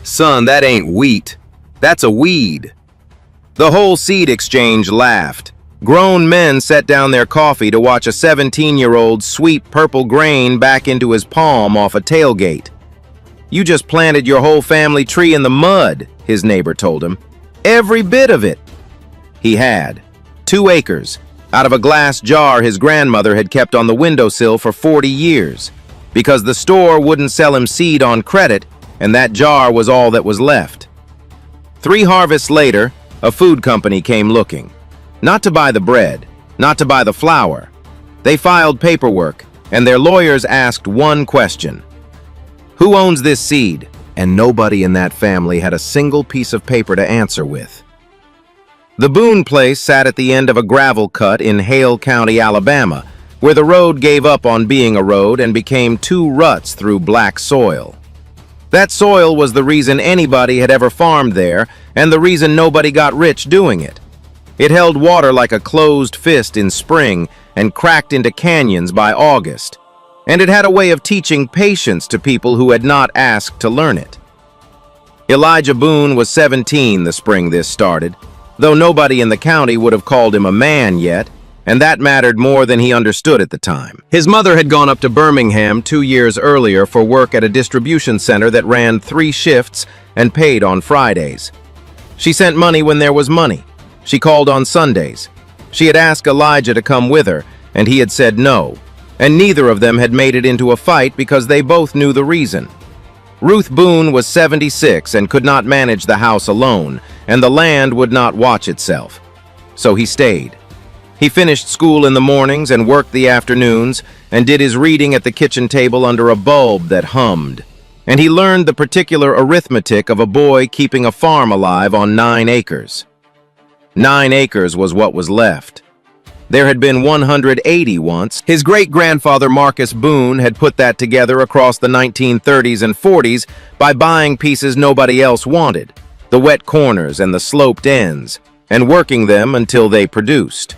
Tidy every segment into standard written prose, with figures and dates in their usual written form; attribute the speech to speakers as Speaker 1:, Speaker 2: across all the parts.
Speaker 1: Son, that ain't wheat. That's a weed. The whole seed exchange laughed. Grown men set down their coffee to watch a 17-year-old sweep purple grain back into his palm off a tailgate. You just planted your whole family tree in the mud, his neighbor told him. Every bit of it. He had 2 acres, out of a glass jar his grandmother had kept on the windowsill for 40 years, because the store wouldn't sell him seed on credit, and that jar was all that was left. 3 harvests later, a food company came looking. Not to buy the bread, not to buy the flour. They filed paperwork, and their lawyers asked one question. Who owns this seed? And nobody in that family had a single piece of paper to answer with. The Boone place sat at the end of a gravel cut in Hale County, Alabama, where the road gave up on being a road and became 2 ruts through black soil. That soil was the reason anybody had ever farmed there, and the reason nobody got rich doing it. It held water like a closed fist in spring and cracked into canyons by August. And it had a way of teaching patience to people who had not asked to learn it. Elijah Boone was 17 the spring this started, though nobody in the county would have called him a man yet, and that mattered more than he understood at the time. His mother had gone up to Birmingham 2 years earlier for work at a distribution center that ran 3 shifts and paid on Fridays. She sent money when there was money. She called on Sundays. She had asked Elijah to come with her, and he had said no, and neither of them had made it into a fight because they both knew the reason. Ruth Boone was 76 and could not manage the house alone, and the land would not watch itself. So he stayed. He finished school in the mornings and worked the afternoons, and did his reading at the kitchen table under a bulb that hummed. And he learned the particular arithmetic of a boy keeping a farm alive on 9 acres. 9 acres was what was left. There had been 180 once. His great-grandfather Marcus Boone had put that together across the 1930s and 40s by buying pieces nobody else wanted, the wet corners and the sloped ends, and working them until they produced.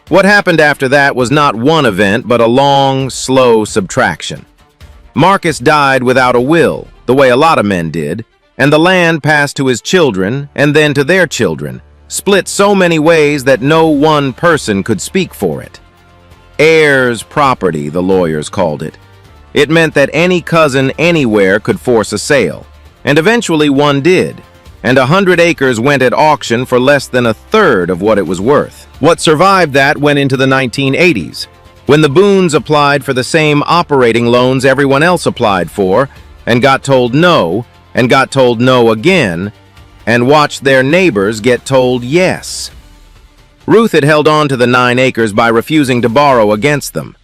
Speaker 1: What happened after that was not one event, but a long, slow subtraction. Marcus died without a will, the way a lot of men did, and the land passed to his children and then to their children, split so many ways that no one person could speak for it. Heirs property, the lawyers called it. It meant that any cousin anywhere could force a sale, and eventually one did, and 100 acres went at auction for less than a third of what it was worth. What survived that went into the 1980s, when the Boones applied for the same operating loans everyone else applied for, and got told no, and got told no again, and watched their neighbors get told yes. Ruth had held on to the 9 acres by refusing to borrow against them.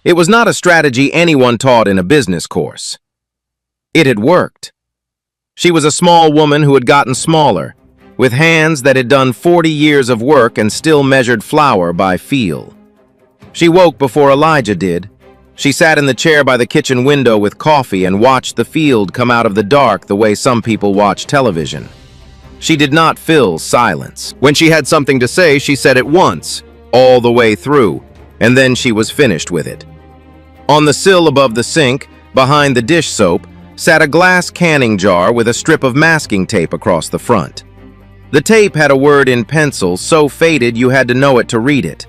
Speaker 1: It was not a strategy anyone taught in a business course. It had worked. She was a small woman who had gotten smaller, with hands that had done 40 years of work and still measured flour by feel. She woke before Elijah did. She sat in the chair by the kitchen window with coffee and watched the field come out of the dark the way some people watch television. She did not fill silence. When she had something to say, she said it once, all the way through, and then she was finished with it. On the sill above the sink, behind the dish soap, sat a glass canning jar with a strip of masking tape across the front. The tape had a word in pencil so faded you had to know it to read it.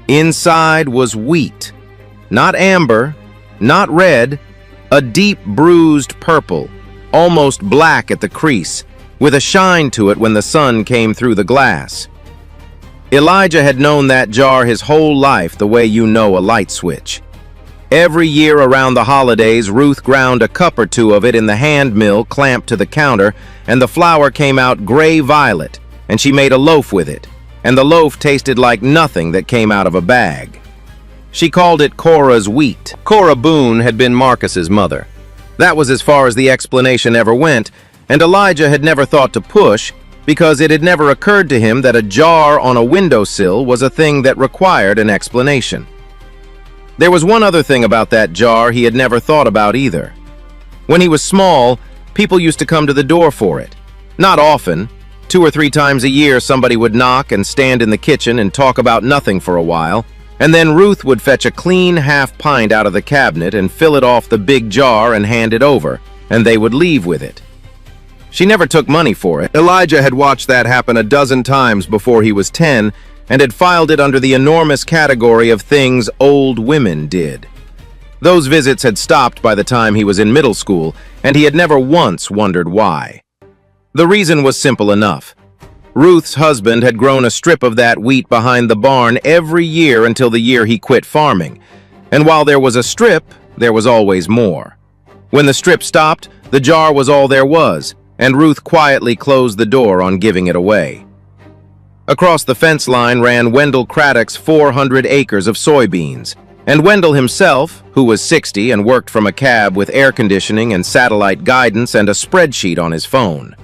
Speaker 1: Inside was wheat. Not amber, not red, a deep bruised purple, almost black at the crease, with a shine to it when the sun came through the glass. Elijah had known that jar his whole life the way you know a light switch. Every year around the holidays, Ruth ground a cup or 2 of it in the hand mill clamped to the counter, and the flour came out gray-violet, and she made a loaf with it, and the loaf tasted like nothing that came out of a bag. She called it Cora's wheat. Cora Boone had been Marcus's mother. That was as far as the explanation ever went, and Elijah had never thought to push because it had never occurred to him that a jar on a windowsill was a thing that required an explanation. There was one other thing about that jar he had never thought about either. When he was small, people used to come to the door for it. Not often. 2 or 3 times a year somebody would knock and stand in the kitchen and talk about nothing for a while, and then Ruth would fetch a clean half pint out of the cabinet and fill it off the big jar and hand it over, and they would leave with it. She never took money for it. Elijah had watched that happen a dozen times before he was 10 and had filed it under the enormous category of things old women did. Those visits had stopped by the time he was in middle school, and he had never once wondered why. The reason was simple enough. Ruth's husband had grown a strip of that wheat behind the barn every year until the year he quit farming. And while there was a strip, there was always more. When the strip stopped, the jar was all there was, and Ruth quietly closed the door on giving it away. Across the fence line ran Wendell Craddock's 400 acres of soybeans, and Wendell himself, who was 60 and worked from a cab with air conditioning and satellite guidance and a spreadsheet on his phone.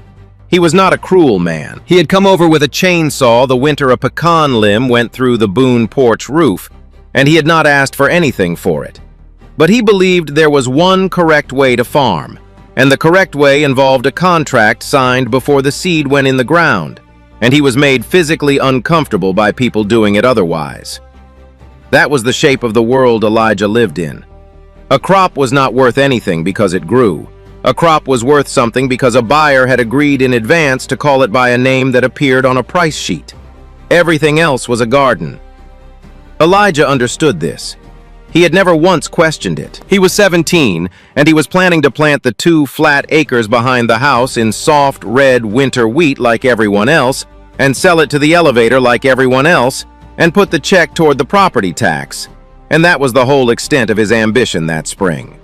Speaker 1: He was not a cruel man. He had come over with a chainsaw the winter a pecan limb went through the Boone porch roof, and he had not asked for anything for it. But he believed there was one correct way to farm, and the correct way involved a contract signed before the seed went in the ground, and he was made physically uncomfortable by people doing it otherwise. That was the shape of the world Elijah lived in. A crop was not worth anything because it grew. A crop was worth something because a buyer had agreed in advance to call it by a name that appeared on a price sheet. Everything else was a garden. Elijah understood this. He had never once questioned it. He was 17, and he was planning to plant the 2 flat acres behind the house in soft, red winter wheat like everyone else, and sell it to the elevator like everyone else, and put the check toward the property tax. And that was the whole extent of his ambition that spring.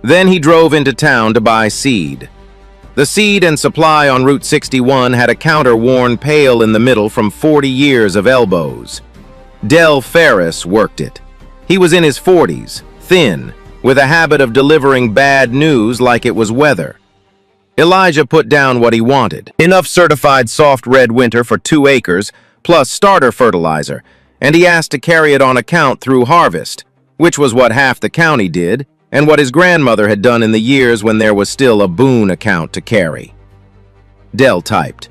Speaker 1: Then he drove into town to buy seed. The seed and supply on Route 61 had a counter worn pale in the middle from 40 years of elbows. Del Ferris worked it. He was in his 40s, thin, with a habit of delivering bad news like it was weather. Elijah put down what he wanted. Enough certified soft red winter for 2 acres, plus starter fertilizer, and he asked to carry it on account through harvest, which was what half the county did, and what his grandmother had done in the years when there was still a Boone account to carry. Del typed.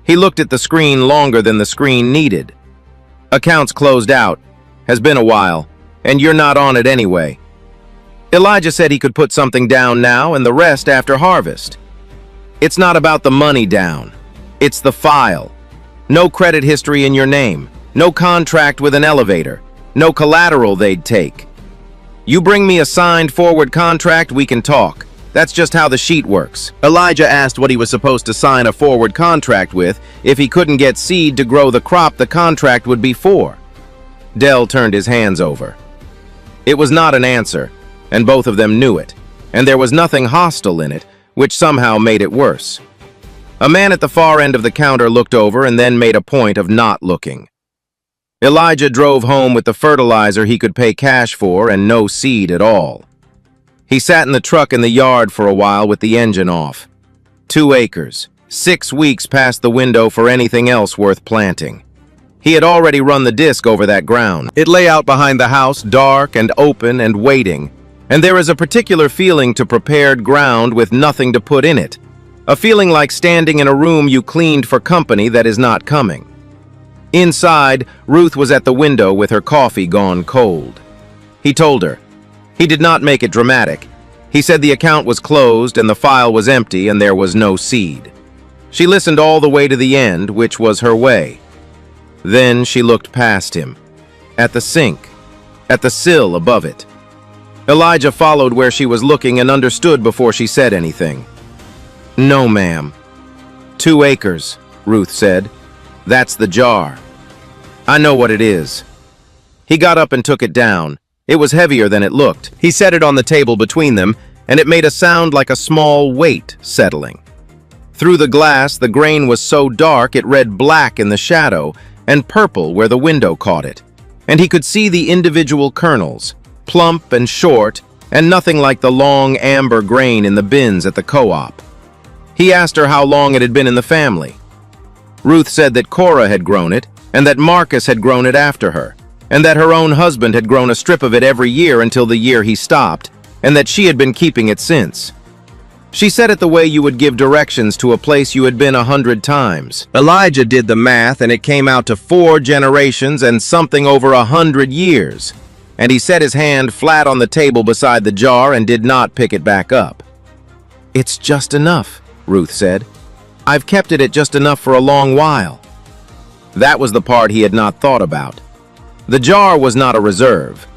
Speaker 1: He looked at the screen longer than the screen needed. Accounts closed out. Has been a while, and you're not on it anyway. Elijah said he could put something down now and the rest after harvest. It's not about the money down. It's the file. No credit history in your name. No contract with an elevator. No collateral they'd take. You bring me a signed forward contract, we can talk. That's just how the sheet works. Elijah asked what he was supposed to sign a forward contract with if he couldn't get seed to grow the crop the contract would be for. Del turned his hands over. It was not an answer, and both of them knew it, and there was nothing hostile in it, which somehow made it worse. A man at the far end of the counter looked over and then made a point of not looking. Elijah drove home with the fertilizer he could pay cash for and no seed at all. He sat in the truck in the yard for a while with the engine off. 2 acres, 6 weeks past the window for anything else worth planting. He had already run the disc over that ground. It lay out behind the house, dark and open and waiting, and there is a particular feeling to prepared ground with nothing to put in it. A feeling like standing in a room you cleaned for company that is not coming. Inside, Ruth was at the window with her coffee gone cold. He told her. He did not make it dramatic. He said the account was closed and the file was empty and there was no seed. She listened all the way to the end, which was her way. Then she looked past him, at the sink, at the sill above it. Elijah followed where she was looking and understood before she said anything. No, ma'am. 2 acres, Ruth said. That's the jar. I know what it is. He got up and took it down. It was heavier than it looked. He set it on the table between them, and it made a sound like a small weight settling. Through the glass, the grain was so dark it read black in the shadow, and purple where the window caught it, and he could see the individual kernels, plump and short, and nothing like the long amber grain in the bins at the co-op. He asked her how long it had been in the family. Ruth said that Cora had grown it, and that Marcus had grown it after her, and that her own husband had grown a strip of it every year until the year he stopped, and that she had been keeping it since. She said it the way you would give directions to a place you had been 100 times. Elijah did the math, and it came out to 4 generations and something over 100 years. And he set his hand flat on the table beside the jar and did not pick it back up. "It's just enough," Ruth said. "I've kept it at just enough for a long while." That was the part he had not thought about. The jar was not a reserve.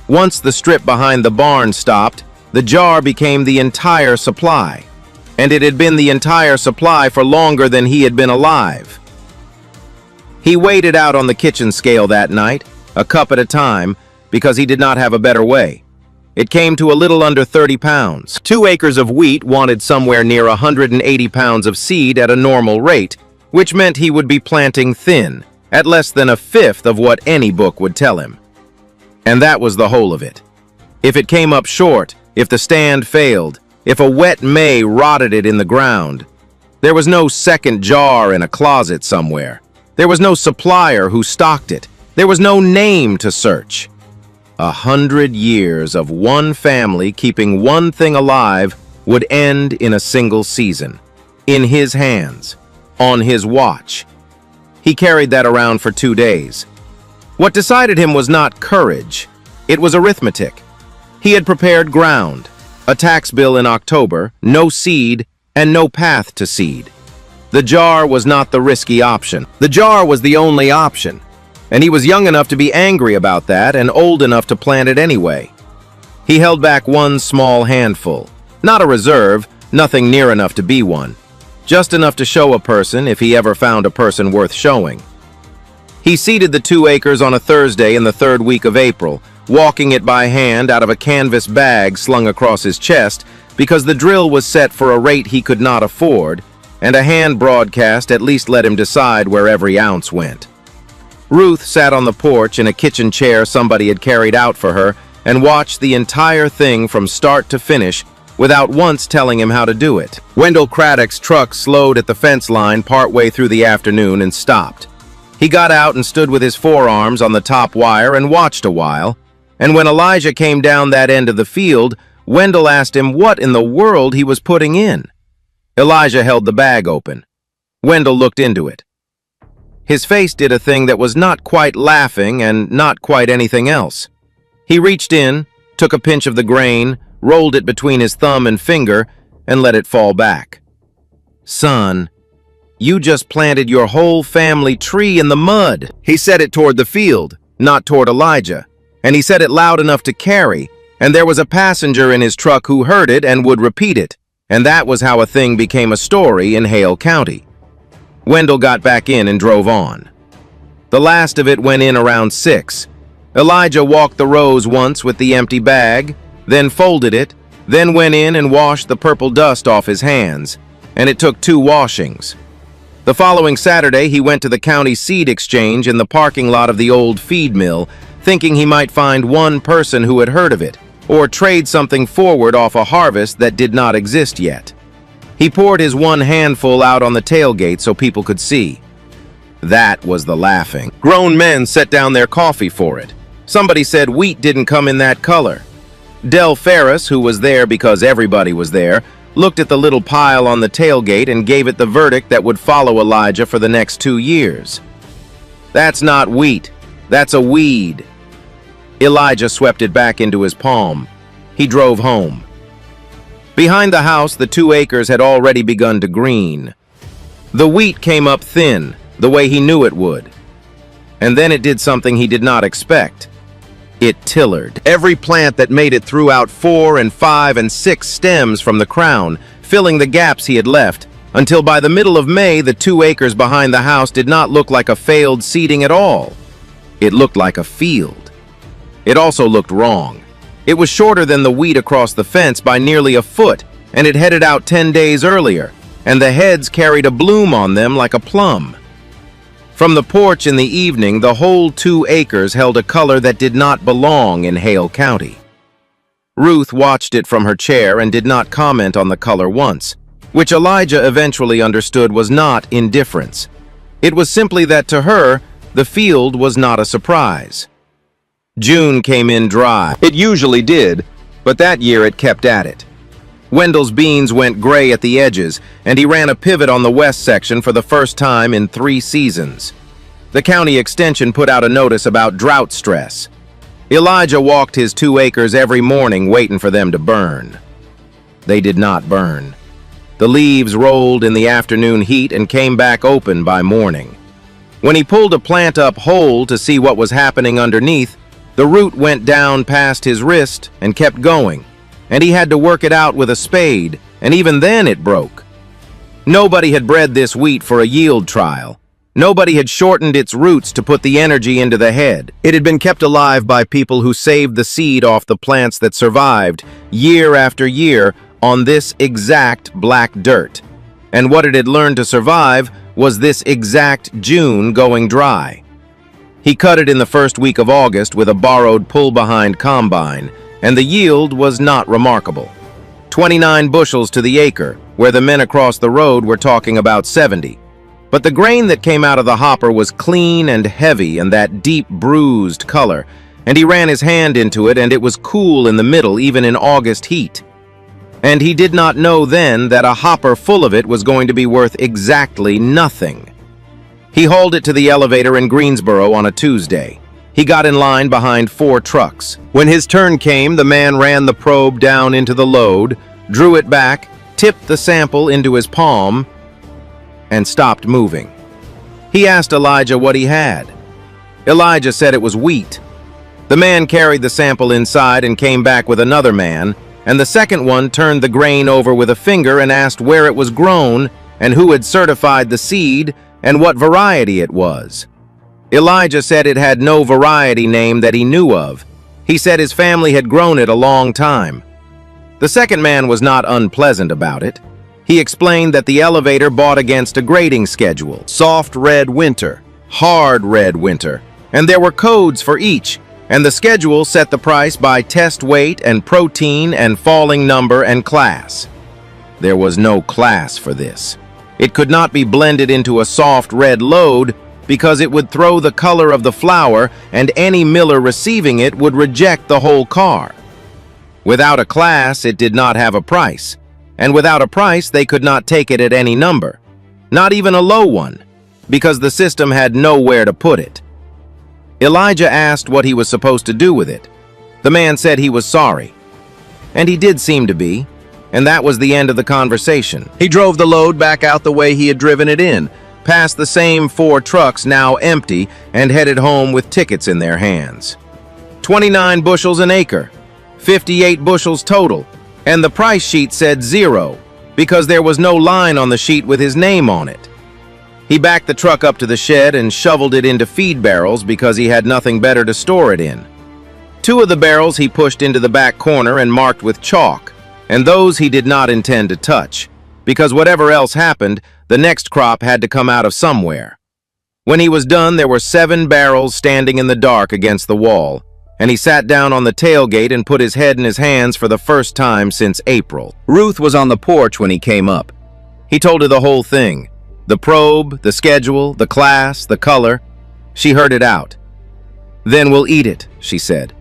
Speaker 1: Once the strip behind the barn stopped, the jar became the entire supply. And it had been the entire supply for longer than he had been alive. He weighed it out on the kitchen scale that night, a cup at a time, because he did not have a better way. It came to a little under 30 pounds. 2 acres of wheat wanted somewhere near 180 pounds of seed at a normal rate, which meant he would be planting thin, at less than a fifth of what any book would tell him. And that was the whole of it. If it came up short, if the stand failed, if a wet May rotted it in the ground, there was no second jar in a closet somewhere. There was no supplier who stocked it. There was no name to search. 100 years of one family keeping one thing alive would end in a single season. In his hands. On his watch. He carried that around for 2 days. What decided him was not courage. It was arithmetic. He had prepared ground. A tax bill in October, no seed, and no path to seed. The jar was not the risky option. The jar was the only option. And he was young enough to be angry about that and old enough to plant it anyway. He held back one small handful. Not a reserve, nothing near enough to be one. Just enough to show a person if he ever found a person worth showing. He seeded the 2 acres on a Thursday in the 3rd week of April, walking it by hand out of a canvas bag slung across his chest because the drill was set for a rate he could not afford, and a hand broadcast at least let him decide where every ounce went. Ruth sat on the porch in a kitchen chair somebody had carried out for her and watched the entire thing from start to finish without once telling him how to do it. Wendell Craddock's truck slowed at the fence line partway through the afternoon and stopped. He got out and stood with his forearms on the top wire and watched a while, and when Elijah came down that end of the field, Wendell asked him what in the world he was putting in. Elijah held the bag open. Wendell looked into it. His face did a thing that was not quite laughing and not quite anything else. He reached in, took a pinch of the grain, rolled it between his thumb and finger, and let it fall back. "Son, you just planted your whole family tree in the mud." He said it toward the field, not toward Elijah, and he said it loud enough to carry, and there was a passenger in his truck who heard it and would repeat it, and that was how a thing became a story in Hale County. Wendell got back in and drove on. The last of it went in around 6. Elijah walked the rows once with the empty bag, then folded it, then went in and washed the purple dust off his hands, and it took 2 washings. The following Saturday, he went to the county seed exchange in the parking lot of the old feed mill, thinking he might find one person who had heard of it, or trade something forward off a harvest that did not exist yet. He poured his 1 handful out on the tailgate so people could see. That was the laughing. Grown men set down their coffee for it. Somebody said wheat didn't come in that color. Del Ferris, who was there because everybody was there, looked at the little pile on the tailgate and gave it the verdict that would follow Elijah for the next 2 years. "That's not wheat. That's a weed." Elijah swept it back into his palm. He drove home. Behind the house, the 2 acres had already begun to green. The wheat came up thin, the way he knew it would. And then it did something he did not expect. It tillered. Every plant that made it threw out 4 and 5 and 6 stems from the crown, filling the gaps he had left, until by the middle of May, the 2 acres behind the house did not look like a failed seeding at all. It looked like a field. It also looked wrong. It was shorter than the wheat across the fence by nearly a foot, and it headed out 10 days earlier, and the heads carried a bloom on them like a plum. From the porch in the evening, the whole 2 acres held a color that did not belong in Hale County. Ruth watched it from her chair and did not comment on the color once, which Elijah eventually understood was not indifference. It was simply that to her, the field was not a surprise. June came in dry. It usually did, but that year it kept at it. Wendell's beans went gray at the edges, and he ran a pivot on the west section for the first time in 3 seasons. The county extension put out a notice about drought stress. Elijah walked his 2 acres every morning waiting for them to burn. They did not burn. The leaves rolled in the afternoon heat and came back open by morning. When he pulled a plant up whole to see what was happening underneath, the root went down past his wrist and kept going, and he had to work it out with a spade, and even then it broke. Nobody had bred this wheat for a yield trial. Nobody had shortened its roots to put the energy into the head. It had been kept alive by people who saved the seed off the plants that survived, year after year, on this exact black dirt. And what it had learned to survive was this exact June going dry. He cut it in the first week of August with a borrowed pull-behind combine, and the yield was not remarkable. 29 bushels to the acre, where the men across the road were talking about 70. But the grain that came out of the hopper was clean and heavy and that deep bruised color, and he ran his hand into it and it was cool in the middle even in August heat. And he did not know then that a hopper full of it was going to be worth exactly nothing. He hauled it to the elevator in Greensboro on a Tuesday. He got in line behind 4 trucks. When his turn came, the man ran the probe down into the load, drew it back, tipped the sample into his palm, and stopped moving. He asked Elijah what he had. Elijah said it was wheat. The man carried the sample inside and came back with another man, and the second one turned the grain over with a finger and asked where it was grown and who had certified the seed and what variety it was. Elijah said it had no variety name that he knew of. He said his family had grown it a long time. The second man was not unpleasant about it. He explained that the elevator bought against a grading schedule: soft red winter, hard red winter, and there were codes for each, and the schedule set the price by test weight and protein and falling number and class. There was no class for this. It could not be blended into a soft red load because it would throw the color of the flour and any miller receiving it would reject the whole car. Without a class, it did not have a price. And without a price, they could not take it at any number, not even a low one, because the system had nowhere to put it. Elijah asked what he was supposed to do with it. The man said he was sorry. And he did seem to be, and that was the end of the conversation. He drove the load back out the way he had driven it in, past the same 4 trucks now empty, and headed home with tickets in their hands. 29 bushels an acre, 58 bushels total. And the price sheet said 0, because there was no line on the sheet with his name on it. He backed the truck up to the shed and shoveled it into feed barrels because he had nothing better to store it in. 2 of the barrels he pushed into the back corner and marked with chalk, and those he did not intend to touch, because whatever else happened, the next crop had to come out of somewhere. When he was done, there were 7 barrels standing in the dark against the wall, and he sat down on the tailgate and put his head in his hands for the first time since April. Ruth was on the porch when he came up. He told her the whole thing: the probe, the schedule, the class, the color. She heard it out. "Then we'll eat it," she said.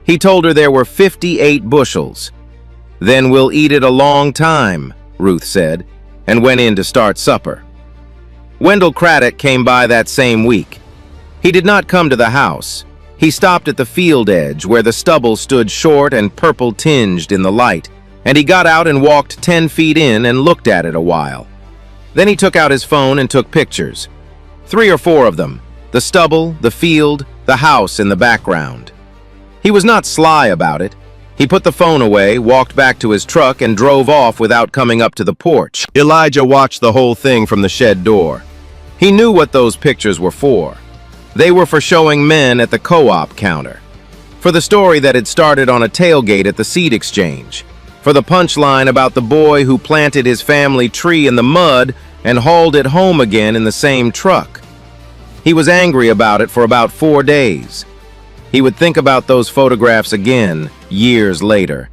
Speaker 1: He told her there were 58 bushels. "Then we'll eat it a long time," Ruth said, and went in to start supper. Wendell Craddock came by that same week. He did not come to the house. He stopped at the field edge where the stubble stood short and purple-tinged in the light, and he got out and walked 10 feet in and looked at it a while. Then he took out his phone and took pictures. 3 or 4 of them: the stubble, the field, the house in the background. He was not sly about it. He put the phone away, walked back to his truck, and drove off without coming up to the porch. Elijah watched the whole thing from the shed door. He knew what those pictures were for. They were for showing men at the co-op counter, for the story that had started on a tailgate at the seed exchange, for the punchline about the boy who planted his family tree in the mud and hauled it home again in the same truck. He was angry about it for about 4 days. He would think about those photographs again years later,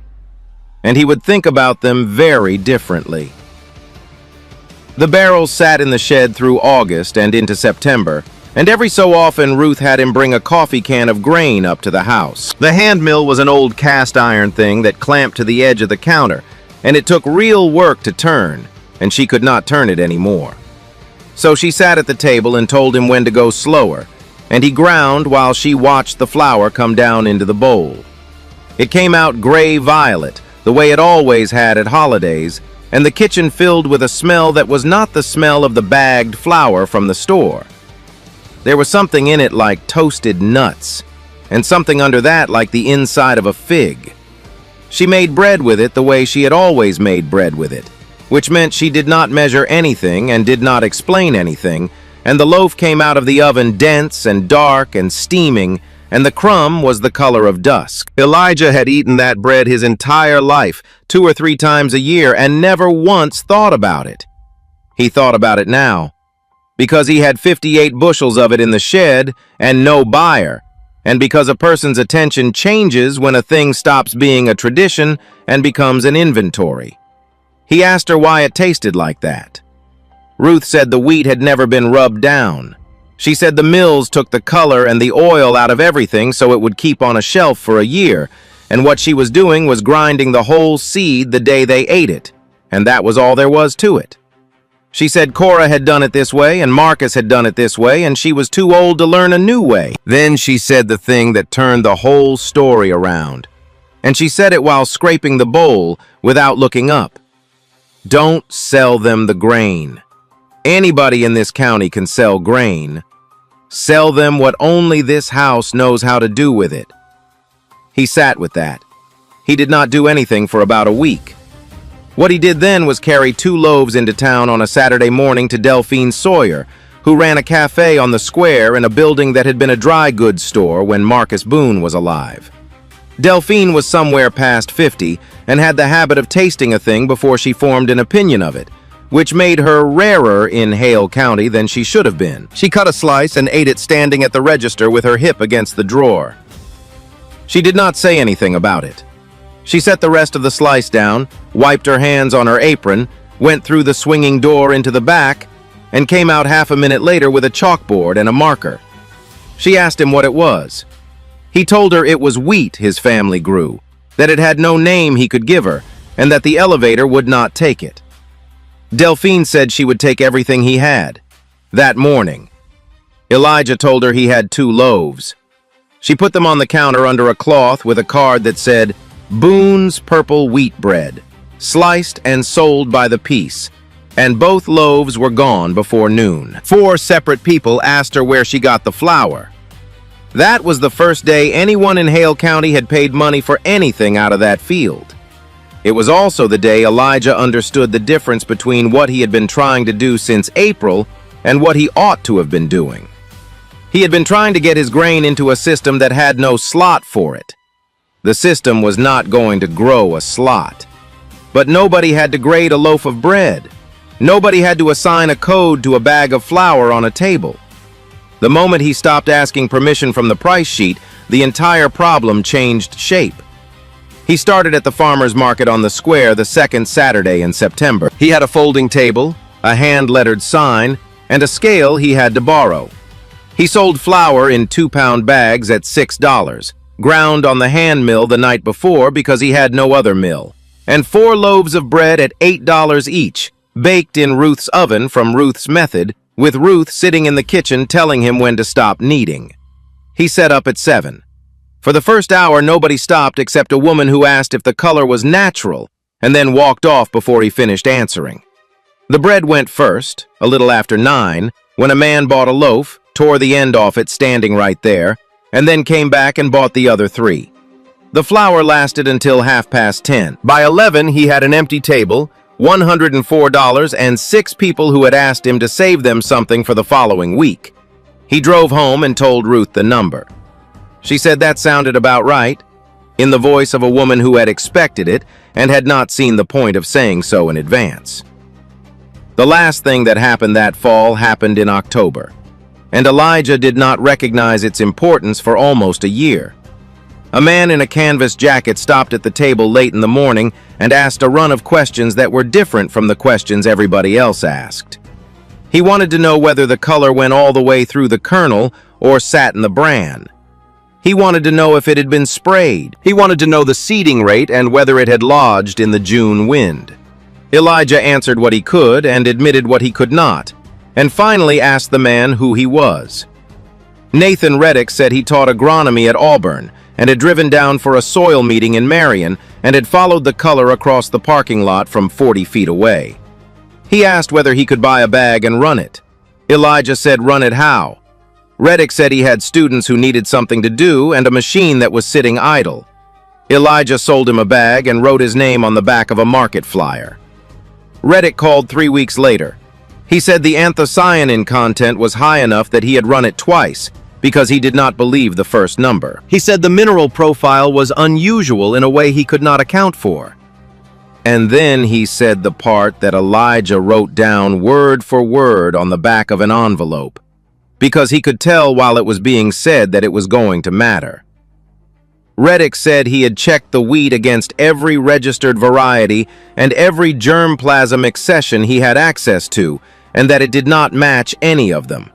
Speaker 1: and he would think about them very differently. The barrels sat in the shed through August and into September, and every so often Ruth had him bring a coffee can of grain up to the house. The hand mill was an old cast iron thing that clamped to the edge of the counter, and it took real work to turn, and she could not turn it anymore. So she sat at the table and told him when to go slower, and he ground while she watched the flour come down into the bowl. It came out gray-violet, the way it always had at holidays, and the kitchen filled with a smell that was not the smell of the bagged flour from the store. There was something in it like toasted nuts, and something under that like the inside of a fig. She made bread with it the way she had always made bread with it, which meant she did not measure anything and did not explain anything, and the loaf came out of the oven dense and dark and steaming, and the crumb was the color of dusk. Elijah had eaten that bread his entire life, 2 or 3 times a year, and never once thought about it. He thought about it now, because he had 58 bushels of it in the shed and no buyer, and because a person's attention changes when a thing stops being a tradition and becomes an inventory. He asked her why it tasted like that. Ruth said the wheat had never been rubbed down. She said the mills took the color and the oil out of everything so it would keep on a shelf for a year, and what she was doing was grinding the whole seed the day they ate it, and that was all there was to it. She said Cora had done it this way and Marcus had done it this way, and she was too old to learn a new way. Then she said the thing that turned the whole story around, and she said it while scraping the bowl without looking up. Don't sell them the grain. Anybody in this county can sell grain. Sell them what only this house knows how to do with it. He sat with that. He did not do anything for about a week. What he did then was carry 2 loaves into town on a Saturday morning to Delphine Sawyer, who ran a cafe on the square in a building that had been a dry goods store when Marcus Boone was alive. Delphine was somewhere past 50 and had the habit of tasting a thing before she formed an opinion of it, which made her rarer in Hale County than she should have been. She cut a slice and ate it standing at the register with her hip against the drawer. She did not say anything about it. She set the rest of the slice down, wiped her hands on her apron, went through the swinging door into the back, and came out half a minute later with a chalkboard and a marker. She asked him what it was. He told her it was wheat his family grew, that it had no name he could give her, and that the elevator would not take it. Delphine said she would take everything he had. That morning, Elijah told her he had 2 loaves. She put them on the counter under a cloth with a card that said, Boone's Purple Wheat Bread, sliced and sold by the piece, and both loaves were gone before noon. 4 separate people asked her where she got the flour. That was the first day anyone in Hale County had paid money for anything out of that field. It was also the day Elijah understood the difference between what he had been trying to do since April and what he ought to have been doing. He had been trying to get his grain into a system that had no slot for it. The system was not going to grow a slot. But nobody had to grade a loaf of bread. Nobody had to assign a code to a bag of flour on a table. The moment he stopped asking permission from the price sheet, the entire problem changed shape. He started at the farmer's market on the square the 2nd Saturday in September. He had a folding table, a hand-lettered sign, and a scale he had to borrow. He sold flour in 2-pound bags at $6, ground on the hand mill the night before because he had no other mill, and 4 loaves of bread at $8 each, baked in Ruth's oven from Ruth's method, with Ruth sitting in the kitchen telling him when to stop kneading. He set up at 7. For the first hour, nobody stopped except a woman who asked if the color was natural, and then walked off before he finished answering. The bread went first, a little after 9, when a man bought a loaf, tore the end off it standing right there, and then came back and bought the other 3. The flour lasted until 10:30. By 11, he had an empty table, $104, and 6 people who had asked him to save them something for the following week. He drove home and told Ruth the number. She said that sounded about right, in the voice of a woman who had expected it and had not seen the point of saying so in advance. The last thing that happened that fall happened in October, and Elijah did not recognize its importance for almost a year. A man in a canvas jacket stopped at the table late in the morning and asked a run of questions that were different from the questions everybody else asked. He wanted to know whether the color went all the way through the kernel or sat in the bran. He wanted to know if it had been sprayed. He wanted to know the seeding rate and whether it had lodged in the June wind. Elijah answered what he could and admitted what he could not, and finally asked the man who he was. Nathan Reddick said he taught agronomy at Auburn and had driven down for a soil meeting in Marion and had followed the color across the parking lot from 40 feet away. He asked whether he could buy a bag and run it. Elijah said, "Run it how?" Reddick said he had students who needed something to do and a machine that was sitting idle. Elijah sold him a bag and wrote his name on the back of a market flyer. Reddick called 3 weeks later. He said the anthocyanin content was high enough that he had run it twice because he did not believe the first number. He said the mineral profile was unusual in a way he could not account for. And then he said the part that Elijah wrote down word for word on the back of an envelope, because he could tell while it was being said that it was going to matter. Reddick said he had checked the wheat against every registered variety and every germplasm accession he had access to, and that it did not match any of them.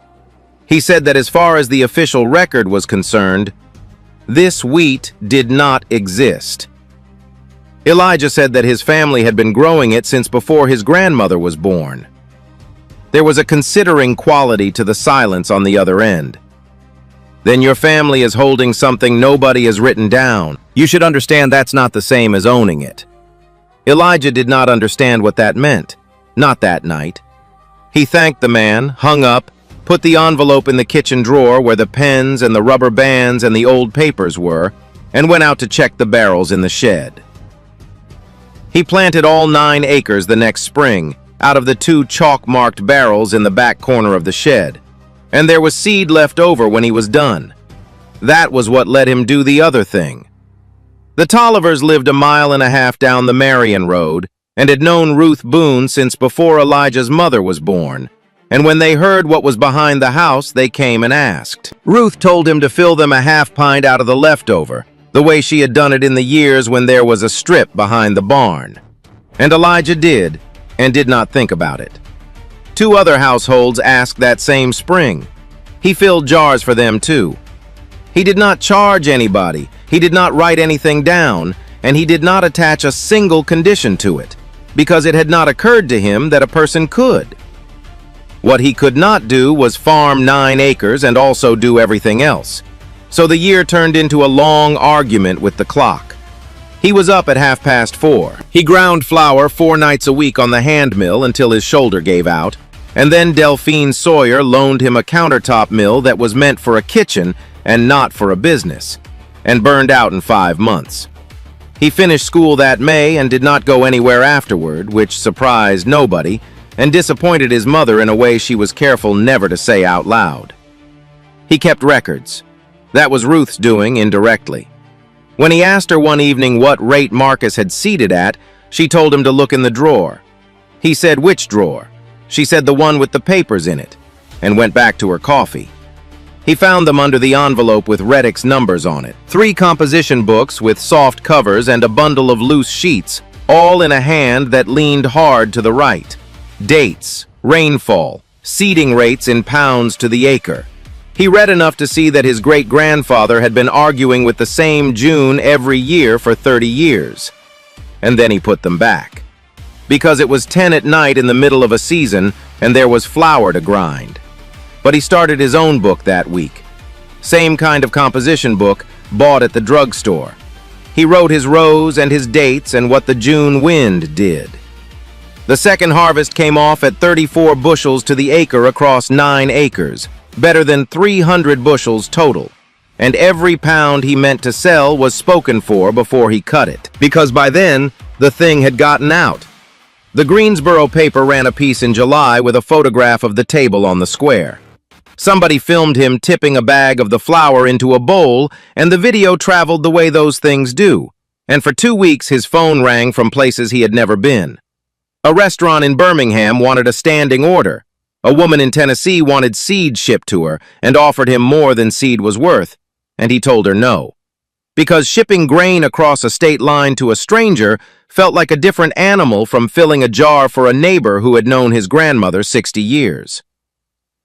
Speaker 1: He said that as far as the official record was concerned, this wheat did not exist. Elijah said that his family had been growing it since before his grandmother was born. There was a considering quality to the silence on the other end. Then your family is holding something nobody has written down. You should understand that's not the same as owning it. Elijah did not understand what that meant. Not that night. He thanked the man, hung up, put the envelope in the kitchen drawer where the pens and the rubber bands and the old papers were, and went out to check the barrels in the shed. He planted all 9 acres the next spring out of the 2 chalk-marked barrels in the back corner of the shed, and there was seed left over when he was done. That was what let him do the other thing. The Tollivers lived 1.5 miles down the Marion Road and had known Ruth Boone since before Elijah's mother was born, and when they heard what was behind the house, they came and asked. Ruth told him to fill them a half pint out of the leftover, the way she had done it in the years when there was a strip behind the barn. And Elijah did, and did not think about it. 2 other households asked that same spring. He filled jars for them too. He did not charge anybody, he did not write anything down, and he did not attach a single condition to it, because it had not occurred to him that a person could. What he could not do was farm 9 acres and also do everything else. So the year turned into a long argument with the clock. He was up at 4:30. He ground flour 4 nights a week on the hand mill until his shoulder gave out, and then Delphine Sawyer loaned him a countertop mill that was meant for a kitchen and not for a business, and burned out in 5 months. He finished school that May and did not go anywhere afterward, which surprised nobody and disappointed his mother in a way she was careful never to say out loud. He kept records. That was Ruth's doing indirectly. When he asked her one evening what rate Marcus had seated at, she told him to look in the drawer. He said, "Which drawer?" She said, "The one with the papers in it," and went back to her coffee. He found them under the envelope with Reddick's numbers on it. 3 composition books with soft covers and a bundle of loose sheets, all in a hand that leaned hard to the right. Dates, rainfall, seeding rates in pounds to the acre. He read enough to see that his great-grandfather had been arguing with the same June every year for 30 years. And then he put them back. Because it was 10 at night in the middle of a season and there was flour to grind. But he started his own book that week. Same kind of composition book, bought at the drugstore. He wrote his rows and his dates and what the June wind did. The second harvest came off at 34 bushels to the acre across 9 acres, better than 300 bushels total. And every pound he meant to sell was spoken for before he cut it, because by then, the thing had gotten out. The Greensboro paper ran a piece in July with a photograph of the table on the square. Somebody filmed him tipping a bag of the flour into a bowl, and the video traveled the way those things do. And for 2 weeks, his phone rang from places he had never been. A restaurant in Birmingham wanted a standing order. A woman in Tennessee wanted seed shipped to her and offered him more than seed was worth, and he told her no. Because shipping grain across a state line to a stranger felt like a different animal from filling a jar for a neighbor who had known his grandmother 60 years.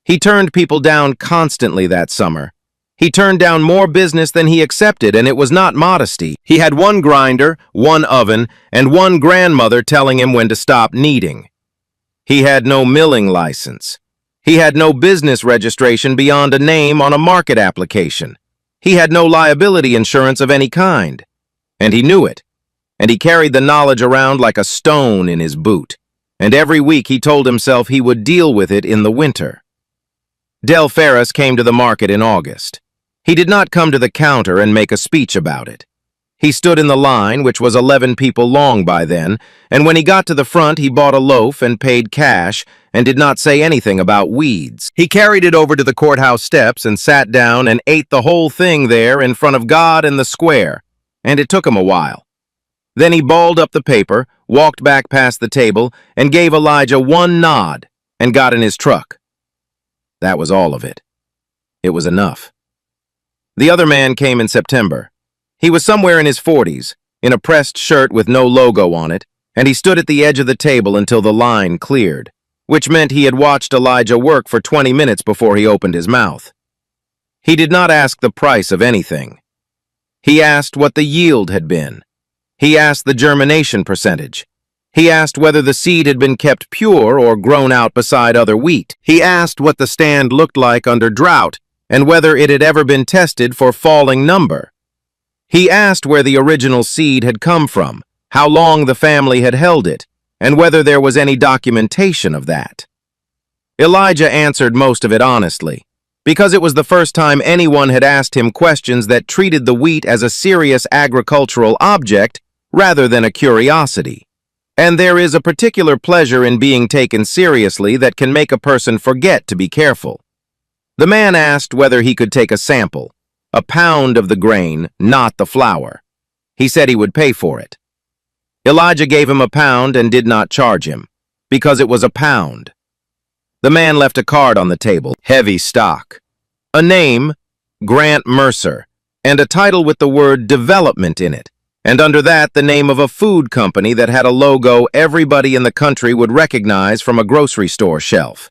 Speaker 1: He turned people down constantly that summer. He turned down more business than he accepted, and it was not modesty. He had 1 grinder, 1 oven, and 1 grandmother telling him when to stop kneading. He had no milling license. He had no business registration beyond a name on a market application. He had no liability insurance of any kind, and he knew it, and he carried the knowledge around like a stone in his boot, and every week he told himself he would deal with it in the winter. Del Ferris came to the market in August. He did not come to the counter and make a speech about it. He stood in the line, which was 11 people long by then, and when he got to the front, he bought a loaf and paid cash and did not say anything about weeds. He carried it over to the courthouse steps and sat down and ate the whole thing there in front of God and the square, and it took him a while. Then he balled up the paper, walked back past the table, and gave Elijah one nod and got in his truck. That was all of it. It was enough. The other man came in September. He was somewhere in his 40s, in a pressed shirt with no logo on it, and he stood at the edge of the table until the line cleared, which meant he had watched Elijah work for 20 minutes before he opened his mouth. He did not ask the price of anything. He asked what the yield had been. He asked the germination percentage. He asked whether the seed had been kept pure or grown out beside other wheat. He asked what the stand looked like under drought and whether it had ever been tested for falling number. He asked where the original seed had come from, how long the family had held it, and whether there was any documentation of that. Elijah answered most of it honestly, because it was the first time anyone had asked him questions that treated the wheat as a serious agricultural object rather than a curiosity. And there is a particular pleasure in being taken seriously that can make a person forget to be careful. The man asked whether he could take a sample, a pound of the grain, not the flour. He said he would pay for it. Elijah gave him a pound and did not charge him, because it was a pound. The man left a card on the table, heavy stock, a name, Grant Mercer, and a title with the word development in it, and under that the name of a food company that had a logo everybody in the country would recognize from a grocery store shelf.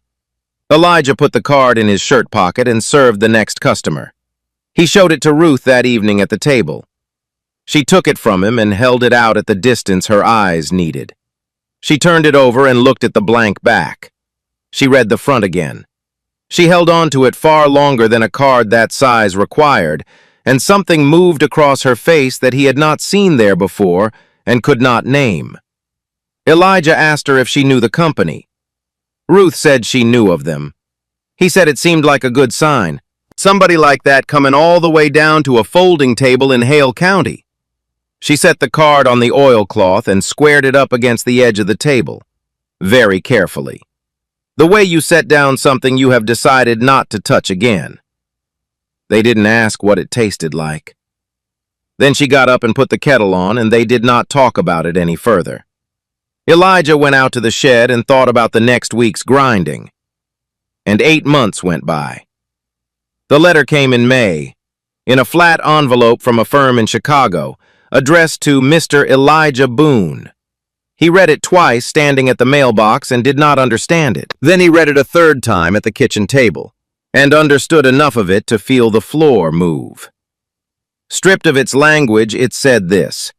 Speaker 1: Elijah put the card in his shirt pocket and served the next customer. He showed it to Ruth that evening at the table. She took it from him and held it out at the distance her eyes needed. She turned it over and looked at the blank back. She read the front again. She held on to it far longer than a card that size required, and something moved across her face that he had not seen there before and could not name. Elijah asked her if she knew the company. Ruth said she knew of them. He said it seemed like a good sign. Somebody like that coming all the way down to a folding table in Hale County. She set the card on the oilcloth and squared it up against the edge of the table, very carefully. The way you set down something you have decided not to touch again. They didn't ask what it tasted like. Then she got up and put the kettle on, and they did not talk about it any further. Elijah went out to the shed and thought about the next week's grinding. And 8 months went by. The letter came in May, in a flat envelope from a firm in Chicago, addressed to Mr. Elijah Boone. He read it twice standing at the mailbox and did not understand it. Then he read it a third time at the kitchen table, and understood enough of it to feel the floor move. Stripped of its language, it said this: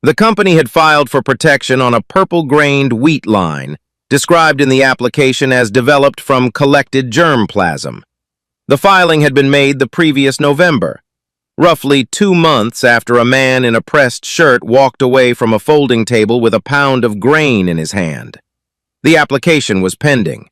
Speaker 1: the company had filed for protection on a purple-grained wheat line, described in the application as developed from collected germplasm. The filing had been made the previous November, roughly 2 months after a man in a pressed shirt walked away from a folding table with a pound of grain in his hand. The application was pending.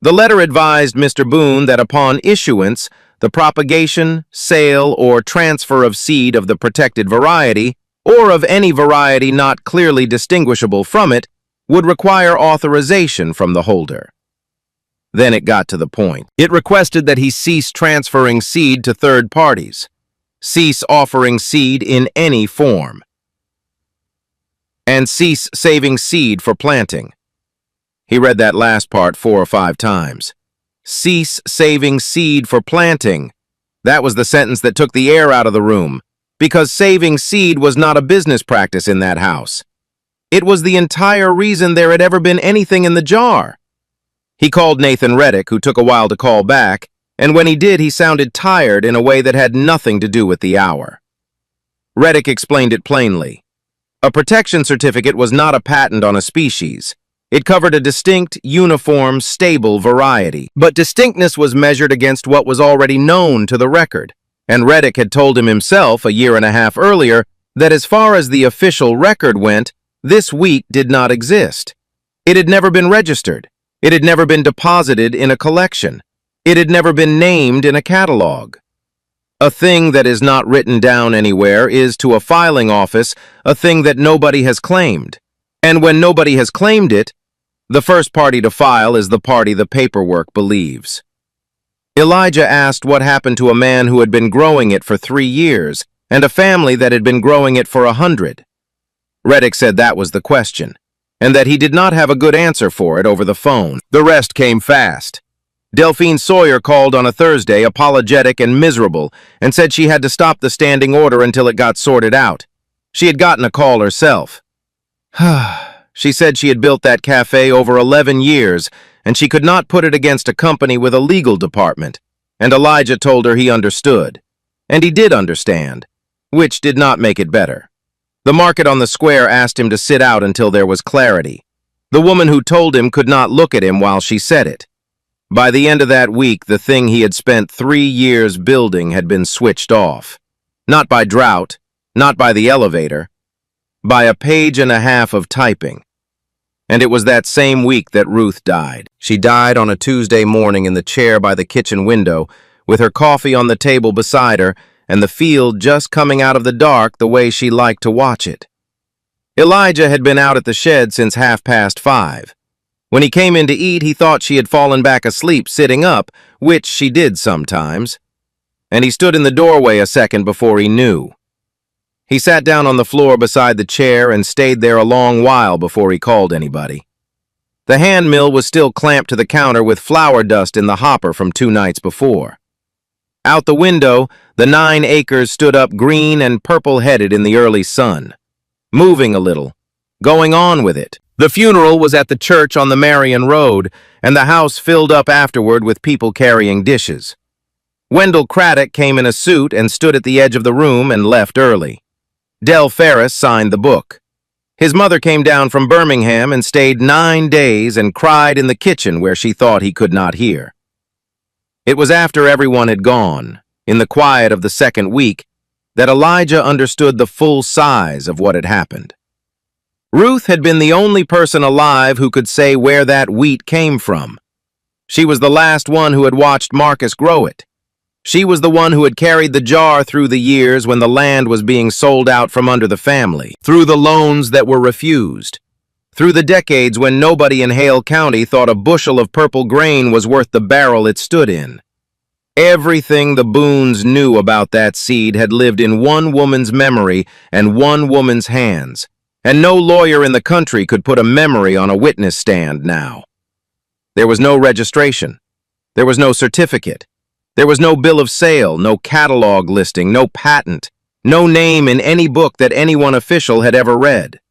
Speaker 1: The letter advised Mr. Boone that upon issuance, the propagation, sale, or transfer of seed of the protected variety, or of any variety not clearly distinguishable from it, would require authorization from the holder. Then it got to the point. It requested that he cease transferring seed to third parties, cease offering seed in any form, and cease saving seed for planting. He read that last part 4 or 5 times. Cease saving seed for planting. That was the sentence that took the air out of the room, because saving seed was not a business practice in that house. It was the entire reason there had ever been anything in the jar. He called Nathan Reddick, who took a while to call back, and when he did, he sounded tired in a way that had nothing to do with the hour. Reddick explained it plainly. A protection certificate was not a patent on a species. It covered a distinct, uniform, stable variety, but distinctness was measured against what was already known to the record, And Reddick had told him himself a year and a half earlier that as far as the official record went, this wheat did not exist. It had never been registered. It had never been deposited in a collection. It had never been named in a catalog. A thing that is not written down anywhere is, to a filing office, a thing that nobody has claimed. And when nobody has claimed it, the first party to file is the party the paperwork believes. Elijah asked what happened to a man who had been growing it for 3 years and a family that had been growing it for 100. Reddick said that was the question, and that he did not have a good answer for it over the phone. The rest came fast. Delphine Sawyer called on a Thursday, apologetic and miserable, and said she had to stop the standing order until it got sorted out. She had gotten a call herself. She said she had built that cafe over 11 years, and she could not put it against a company with a legal department, and Elijah told her he understood. And he did understand, which did not make it better. The market on the square asked him to sit out until there was clarity. The woman who told him could not look at him while she said it. By the end of that week, the thing he had spent 3 years building had been switched off. Not by drought, not by the elevator, by a page and a half of typing. And it was that same week that Ruth died. She died on a Tuesday morning in the chair by the kitchen window, with her coffee on the table beside her, and the field just coming out of the dark the way she liked to watch it. Elijah had been out at the shed since 5:30. When he came in to eat, he thought she had fallen back asleep sitting up, which she did sometimes. And he stood in the doorway a second before he knew. He sat down on the floor beside the chair and stayed there a long while before he called anybody. The hand mill was still clamped to the counter with flour dust in the hopper from 2 nights before. Out the window, the 9 acres stood up green and purple-headed in the early sun, moving a little, going on with it. The funeral was at the church on the Marion Road, and the house filled up afterward with people carrying dishes. Wendell Craddock came in a suit and stood at the edge of the room and left early. Del Ferris signed the book. His mother came down from Birmingham and stayed 9 days and cried in the kitchen where she thought he could not hear. It was after everyone had gone, in the quiet of the second week, that Elijah understood the full size of what had happened. Ruth had been the only person alive who could say where that wheat came from. She was the last one who had watched Marcus grow it. She was the one who had carried the jar through the years when the land was being sold out from under the family, through the loans that were refused, through the decades when nobody in Hale County thought a bushel of purple grain was worth the barrel it stood in. Everything the Boones knew about that seed had lived in one woman's memory and one woman's hands, and no lawyer in the country could put a memory on a witness stand now. There was no registration. There was no certificate. There was no bill of sale, no catalog listing, no patent, no name in any book that any one official had ever read.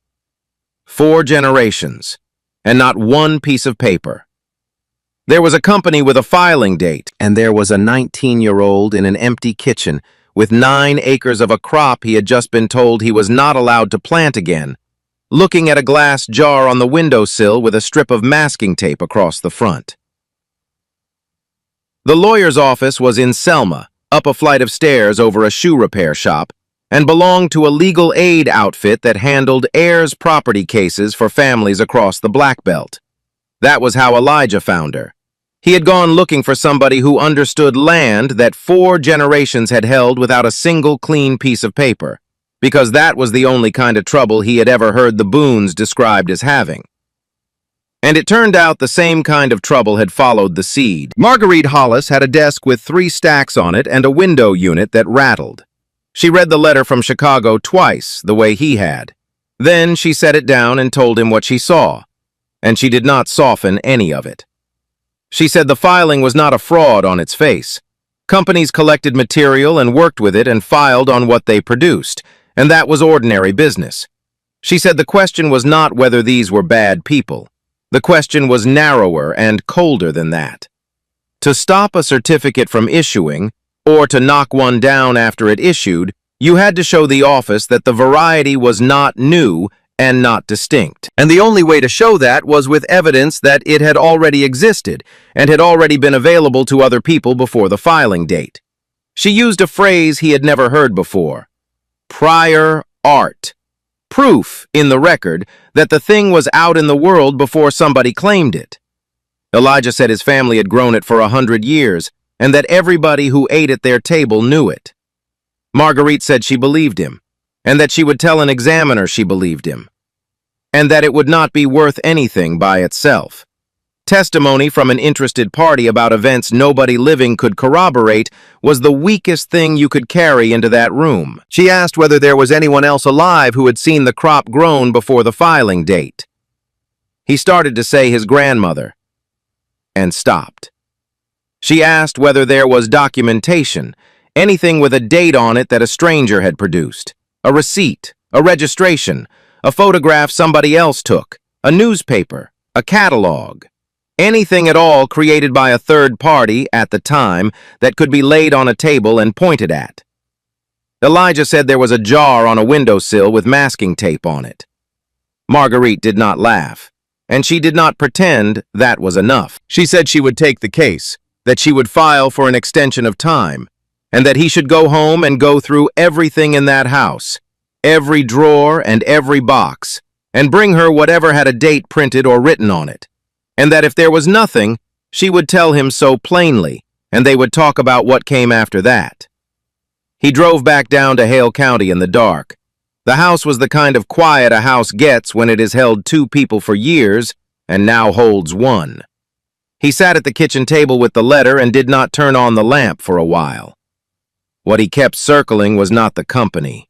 Speaker 1: 4 generations, and not one piece of paper. There was a company with a filing date, and there was a 19-year-old in an empty kitchen with 9 acres of a crop he had just been told he was not allowed to plant again, looking at a glass jar on the windowsill with a strip of masking tape across the front. The lawyer's office was in Selma, up a flight of stairs over a shoe repair shop, and belonged to a legal aid outfit that handled heirs' property cases for families across the Black Belt. That was how Elijah found her. He had gone looking for somebody who understood land that 4 generations had held without a single clean piece of paper, because that was the only kind of trouble he had ever heard the Boones described as having. And it turned out the same kind of trouble had followed the seed. Marguerite Hollis had a desk with 3 stacks on it and a window unit that rattled. She read the letter from Chicago twice, the way he had. Then she set it down and told him what she saw, and she did not soften any of it. She said the filing was not a fraud on its face. Companies collected material and worked with it and filed on what they produced, and that was ordinary business. She said the question was not whether these were bad people. The question was narrower and colder than that. To stop a certificate from issuing, or to knock one down after it issued, you had to show the office that the variety was not new and not distinct. And the only way to show that was with evidence that it had already existed and had already been available to other people before the filing date. She used a phrase he had never heard before. Prior art. Proof, in the record, that the thing was out in the world before somebody claimed it. Elijah said his family had grown it for 100 years, and that everybody who ate at their table knew it. Marguerite said she believed him, and that she would tell an examiner she believed him, and that it would not be worth anything by itself. Testimony from an interested party about events nobody living could corroborate was the weakest thing you could carry into that room. She asked whether there was anyone else alive who had seen the crop grown before the filing date. He started to say his grandmother, and stopped. She asked whether there was documentation, anything with a date on it that a stranger had produced, a receipt, a registration, a photograph somebody else took, a newspaper, a catalog. Anything at all created by a third party at the time that could be laid on a table and pointed at. Elijah said there was a jar on a windowsill with masking tape on it. Marguerite did not laugh, and she did not pretend that was enough. She said she would take the case, that she would file for an extension of time, and that he should go home and go through everything in that house, every drawer and every box, and bring her whatever had a date printed or written on it. And that if there was nothing, she would tell him so plainly, and they would talk about what came after that. He drove back down to Hale County in the dark. The house was the kind of quiet a house gets when it has held 2 people for years and now holds 1. He sat at the kitchen table with the letter and did not turn on the lamp for a while. What he kept circling was not the company.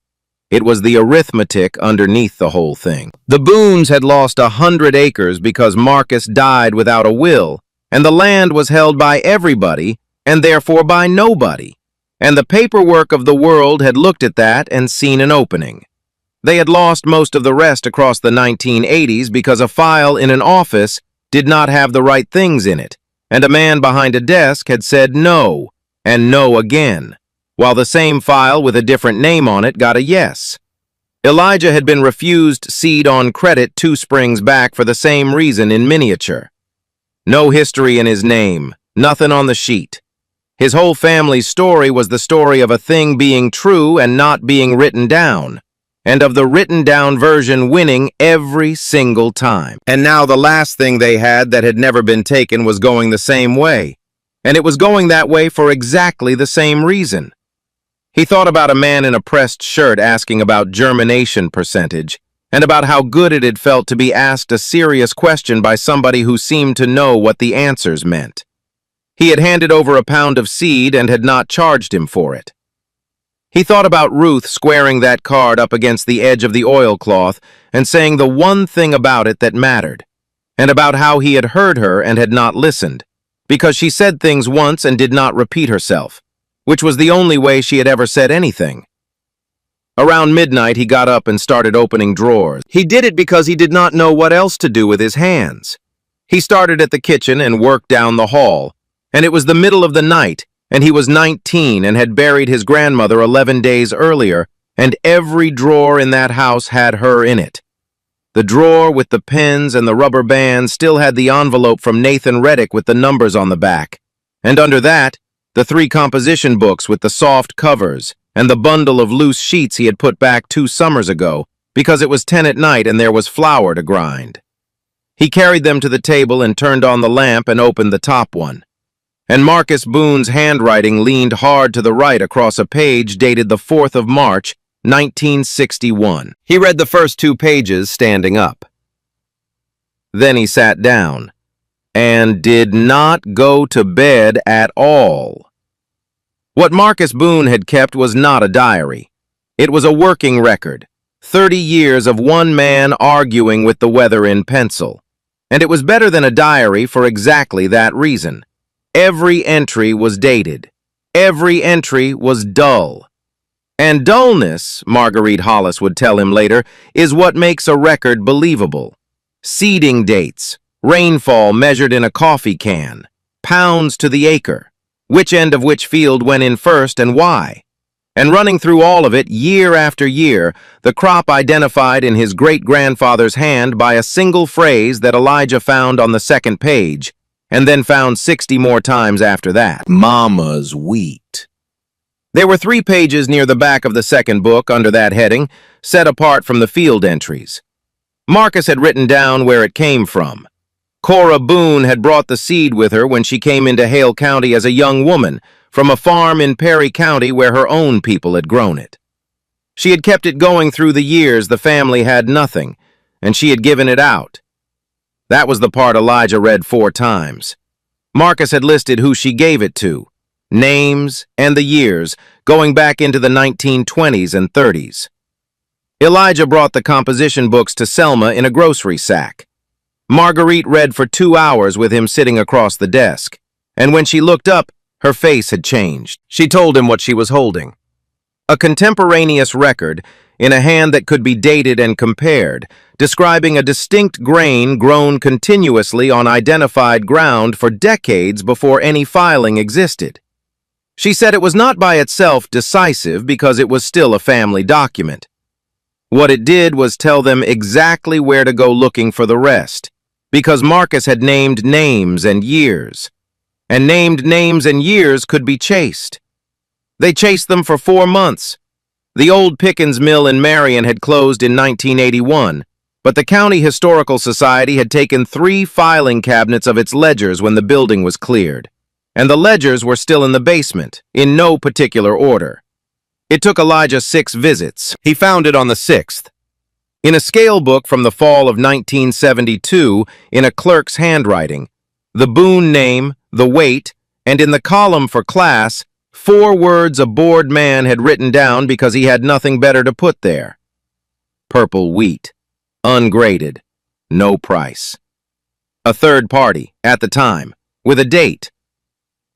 Speaker 1: It was the arithmetic underneath the whole thing. The Boones had lost 100 acres because Marcus died without a will, and the land was held by everybody, and therefore by nobody. And the paperwork of the world had looked at that and seen an opening. They had lost most of the rest across the 1980s because a file in an office did not have the right things in it, and a man behind a desk had said no, and no again, while the same file with a different name on it got a yes. Elijah had been refused seed on credit 2 springs back for the same reason in miniature. No history in his name, nothing on the sheet. His whole family's story was the story of a thing being true and not being written down, and of the written-down version winning every single time. And now the last thing they had that had never been taken was going the same way, and it was going that way for exactly the same reason. He thought about a man in a pressed shirt asking about germination percentage, and about how good it had felt to be asked a serious question by somebody who seemed to know what the answers meant. He had handed over a pound of seed and had not charged him for it. He thought about Ruth squaring that card up against the edge of the oilcloth and saying the one thing about it that mattered, and about how he had heard her and had not listened, because she said things once and did not repeat herself, which was the only way she had ever said anything. Around midnight, he got up and started opening drawers. He did it because he did not know what else to do with his hands. He started at the kitchen and worked down the hall, and it was the middle of the night, and he was 19 and had buried his grandmother 11 days earlier, and every drawer in that house had her in it. The drawer with the pens and the rubber bands still had the envelope from Nathan Reddick with the numbers on the back, and under that, the 3 composition books with the soft covers, and the bundle of loose sheets he had put back 2 summers ago because it was 10 at night and there was flour to grind. He carried them to the table and turned on the lamp and opened the top one. And Marcus Boone's handwriting leaned hard to the right across a page dated the 4th of March, 1961. He read the first 2 pages standing up. Then he sat down and did not go to bed at all. What Marcus Boone had kept was not a diary. It was a working record, 30 years of one man arguing with the weather in pencil. And it was better than a diary for exactly that reason. Every entry was dated. Every entry was dull. And dullness, Marguerite Hollis would tell him later, is what makes a record believable. Seeding dates, rainfall measured in a coffee can, pounds to the acre, which end of which field went in first and why. And running through all of it, year after year, the crop identified in his great-grandfather's hand by a single phrase that Elijah found on the 2nd page, and then found 60 more times after that. Mama's wheat. There were 3 pages near the back of the second book under that heading, set apart from the field entries. Marcus had written down where it came from. Cora Boone had brought the seed with her when she came into Hale County as a young woman, from a farm in Perry County where her own people had grown it. She had kept it going through the years the family had nothing, and she had given it out. That was the part Elijah read 4 times. Marcus had listed who she gave it to, names, and the years, going back into the 1920s and 30s. Elijah brought the composition books to Selma in a grocery sack. Marguerite read for 2 hours with him sitting across the desk, and when she looked up, her face had changed. She told him what she was holding. A contemporaneous record, in a hand that could be dated and compared, describing a distinct grain grown continuously on identified ground for decades before any filing existed. She said it was not by itself decisive because it was still a family document. What it did was tell them exactly where to go looking for the rest, because Marcus had named names and years, and named names and years could be chased. They chased them for 4 months. The old Pickens Mill in Marion had closed in 1981, but the County Historical Society had taken 3 filing cabinets of its ledgers when the building was cleared, and the ledgers were still in the basement, in no particular order. It took Elijah 6 visits. He found it on the 6th. In a scale book from the fall of 1972, in a clerk's handwriting, the Boone name, the weight, and in the column for class, 4 words a bored man had written down because he had nothing better to put there. Purple wheat. Ungraded. No price. A third party, at the time, with a date.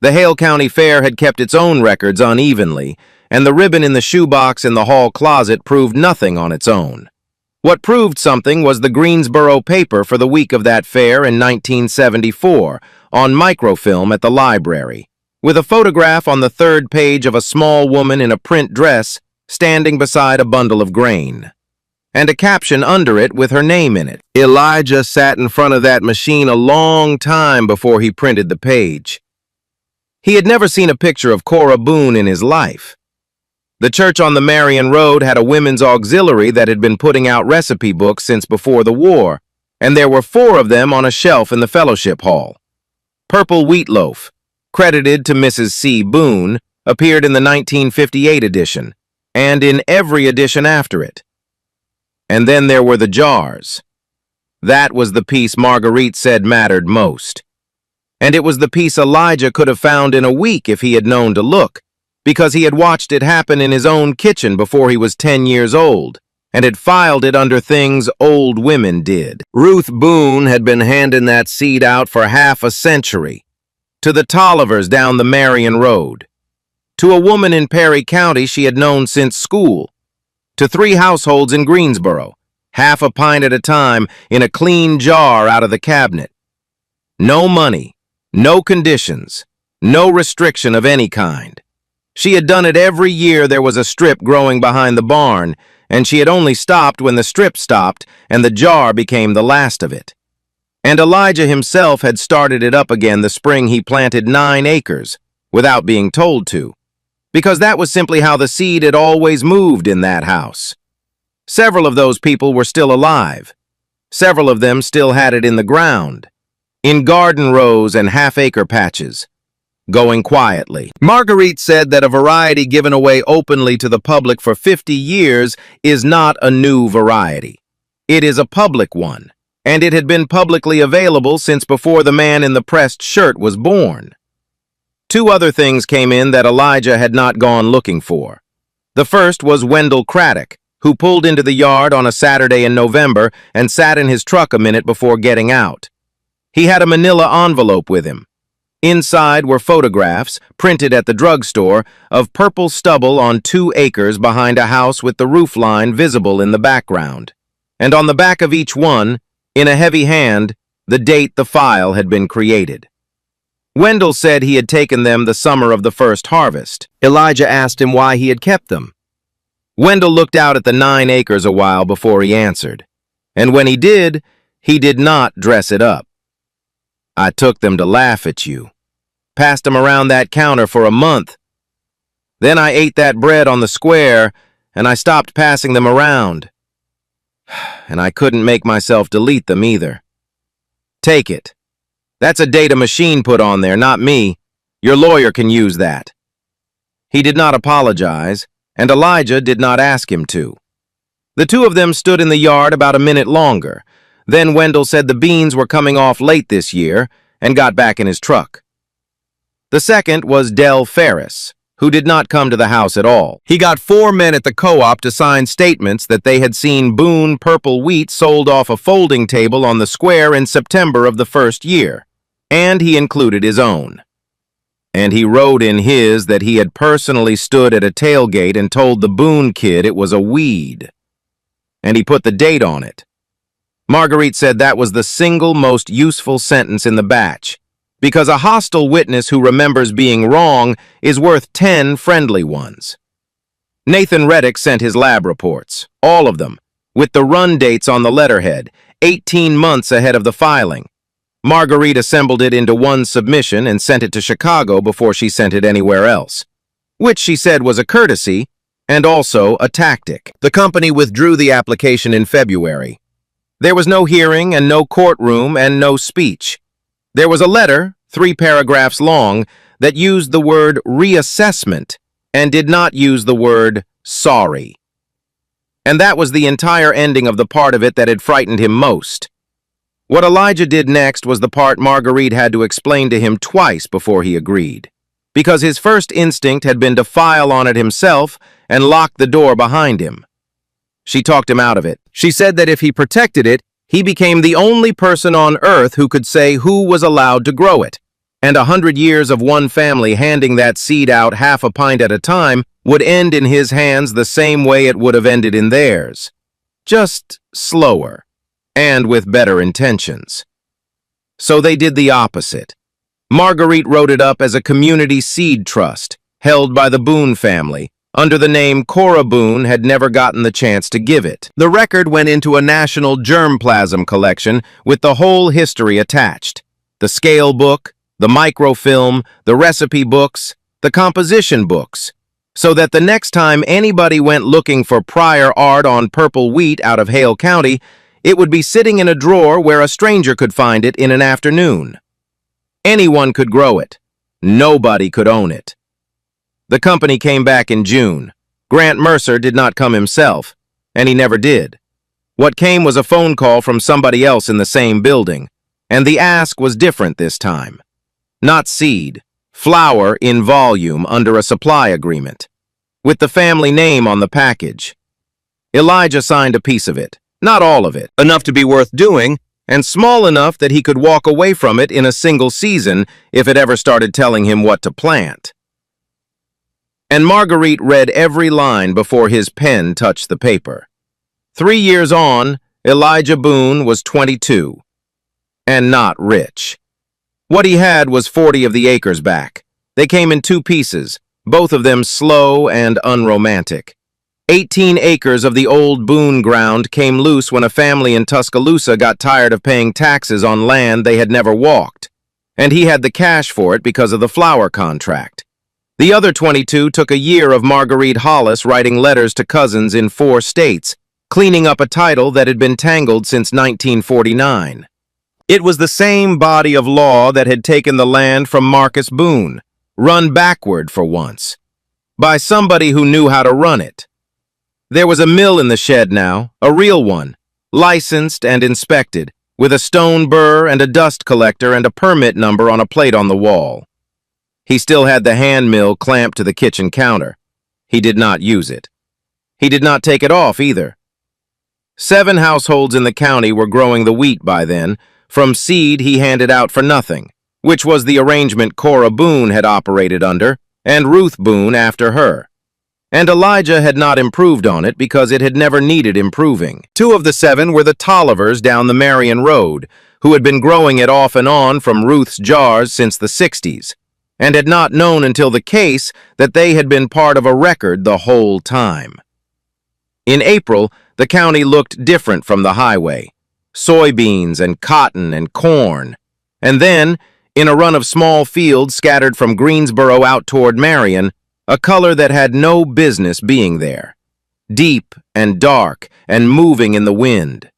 Speaker 1: The Hale County Fair had kept its own records unevenly, and the ribbon in the shoebox in the hall closet proved nothing on its own. What proved something was the Greensboro paper for the week of that fair in 1974, on microfilm at the library, with a photograph on the 3rd page of a small woman in a print dress standing beside a bundle of grain, and a caption under it with her name in it. Elijah sat in front of that machine a long time before he printed the page. He had never seen a picture of Cora Boone in his life. The church on the Marion Road had a women's auxiliary that had been putting out recipe books since before the war, and there were 4 of them on a shelf in the fellowship hall. Purple Wheat Loaf, credited to Mrs. C. Boone, appeared in the 1958 edition, and in every edition after it. And then there were the jars. That was the piece Marguerite said mattered most. And it was the piece Elijah could have found in a week if he had known to look, because he had watched it happen in his own kitchen before he was 10 years old, and had filed it under things old women did. Ruth Boone had been handing that seed out for half a century, to the Tollivers down the Marion Road, to a woman in Perry County she had known since school, to 3 households in Greensboro, half a pint at a time in a clean jar out of the cabinet. No money, no conditions, no restriction of any kind. She had done it every year there was a strip growing behind the barn, and she had only stopped when the strip stopped and the jar became the last of it. And Elijah himself had started it up again the spring he planted 9 acres, without being told to, because that was simply how the seed had always moved in that house. Several of those people were still alive. Several of them still had it in the ground, in garden rows and half-acre patches, going quietly. Marguerite said that a variety given away openly to the public for 50 years is not a new variety. It is a public one, and it had been publicly available since before the man in the pressed shirt was born. 2 other things came in that Elijah had not gone looking for. The first was Wendell Craddock, who pulled into the yard on a Saturday in November and sat in his truck a minute before getting out. He had a manila envelope with him. Inside were photographs, printed at the drugstore, of purple stubble on 2 acres behind a house with the roof line visible in the background. And on the back of each one, in a heavy hand, the date the file had been created. Wendell said he had taken them the summer of the first harvest. Elijah asked him why he had kept them. Wendell looked out at the 9 acres a while before he answered. And when he did not dress it up. I took them to laugh at you. Passed them around that counter for a month. Then I ate that bread on the square, and I stopped passing them around. And I couldn't make myself delete them either. Take it. That's a date a machine put on there, not me. Your lawyer can use that." He did not apologize, and Elijah did not ask him to. The two of them stood in the yard about a minute longer. Then Wendell said the beans were coming off late this year and got back in his truck. The second was Del Ferris, who did not come to the house at all. He got 4 men at the co-op to sign statements that they had seen Boone purple wheat sold off a folding table on the square in September of the first year, and he included his own. And he wrote in his that he had personally stood at a tailgate and told the Boone kid it was a weed. And he put the date on it. Marguerite said that was the single most useful sentence in the batch, because a hostile witness who remembers being wrong is worth 10 friendly ones. Nathan Reddick sent his lab reports, all of them, with the run dates on the letterhead, 18 months ahead of the filing. Marguerite assembled it into one submission and sent it to Chicago before she sent it anywhere else, which she said was a courtesy and also a tactic. The company withdrew the application in February. There was no hearing and no courtroom and no speech. There was a letter, 3 paragraphs long, that used the word reassessment and did not use the word sorry. And that was the entire ending of the part of it that had frightened him most. What Elijah did next was the part Marguerite had to explain to him twice before he agreed, because his first instinct had been to file on it himself and lock the door behind him. She talked him out of it. She said that if he protected it, he became the only person on earth who could say who was allowed to grow it, and 100 years of one family handing that seed out half a pint at a time would end in his hands the same way it would have ended in theirs. Just slower, and with better intentions. So they did the opposite. Marguerite wrote it up as a community seed trust, held by the Boone family, under the name Cora Boone had never gotten the chance to give it. The record went into a national germplasm collection with the whole history attached. The scale book, the microfilm, the recipe books, the composition books, so that the next time anybody went looking for prior art on purple wheat out of Hale County, it would be sitting in a drawer where a stranger could find it in an afternoon. Anyone could grow it. Nobody could own it. The company came back in June. Grant Mercer did not come himself, and he never did. What came was a phone call from somebody else in the same building, and the ask was different this time. Not seed, flour in volume under a supply agreement, with the family name on the package. Elijah signed a piece of it, not all of it, enough to be worth doing, and small enough that he could walk away from it in a single season if it ever started telling him what to plant. And Marguerite read every line before his pen touched the paper. 3 years on, Elijah Boone was 22, and not rich. What he had was 40 of the acres back. They came in 2 pieces, both of them slow and unromantic. 18 acres of the old Boone ground came loose when a family in Tuscaloosa got tired of paying taxes on land they had never walked, and he had the cash for it because of the flour contract. The other 22 took a year of Marguerite Hollis writing letters to cousins in 4 states, cleaning up a title that had been tangled since 1949. It was the same body of law that had taken the land from Marcus Boone, run backward for once, by somebody who knew how to run it. There was a mill in the shed now, a real one, licensed and inspected, with a stone burr and a dust collector and a permit number on a plate on the wall. He still had the hand mill clamped to the kitchen counter. He did not use it. He did not take it off either. 7 households in the county were growing the wheat by then, from seed he handed out for nothing, which was the arrangement Cora Boone had operated under, and Ruth Boone after her. And Elijah had not improved on it because it had never needed improving. 2 of the 7 were the Tollivers down the Marion Road, who had been growing it off and on from Ruth's jars since the 60s, and had not known until the case that they had been part of a record the whole time. In April, the county looked different from the highway. Soybeans and cotton and corn. And then, in a run of small fields scattered from Greensboro out toward Marion, a color that had no business being there, deep and dark and moving in the wind.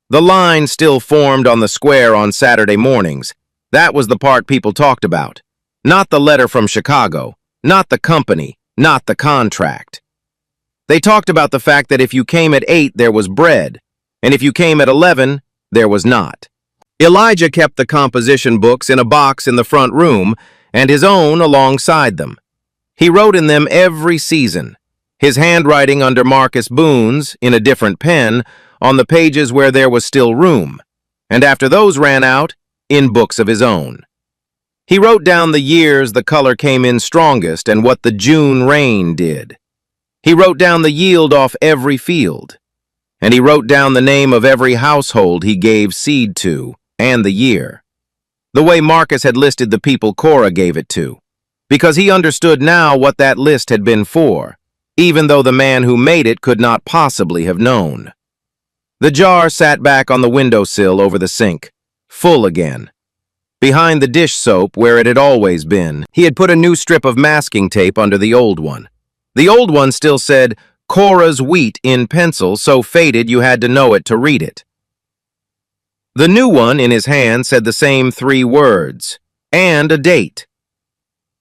Speaker 1: The line still formed on the square on Saturday mornings. That was the part people talked about. Not the letter from Chicago, not the company, not the contract. They talked about the fact that if you came at 8, there was bread, and if you came at 11, there was not. Elijah kept the composition books in a box in the front room and his own alongside them. He wrote in them every season, his handwriting under Marcus Boone's in a different pen on the pages where there was still room, and after those ran out, in books of his own. He wrote down the years the color came in strongest and what the June rain did. He wrote down the yield off every field, and he wrote down the name of every household he gave seed to, and the year. The way Marcus had listed the people Cora gave it to, because he understood now what that list had been for, even though the man who made it could not possibly have known. The jar sat back on the windowsill over the sink, full again. Behind the dish soap, where it had always been, he had put a new strip of masking tape under the old one. The old one still said, Cora's Wheat in pencil, so faded you had to know it to read it. The new one in his hand said the same 3 words, and a date.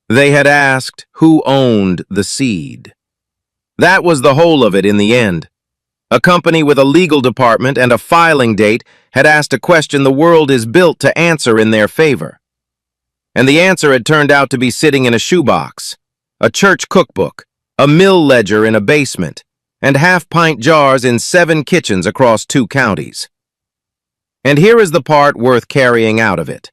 Speaker 1: They had asked who owned the seed. That was the whole of it in the end. A company with a legal department and a filing date had asked a question the world is built to answer in their favor. And the answer had turned out to be sitting in a shoebox, a church cookbook, a mill ledger in a basement, and half-pint jars in 7 kitchens across 2 counties. And here is the part worth carrying out of it.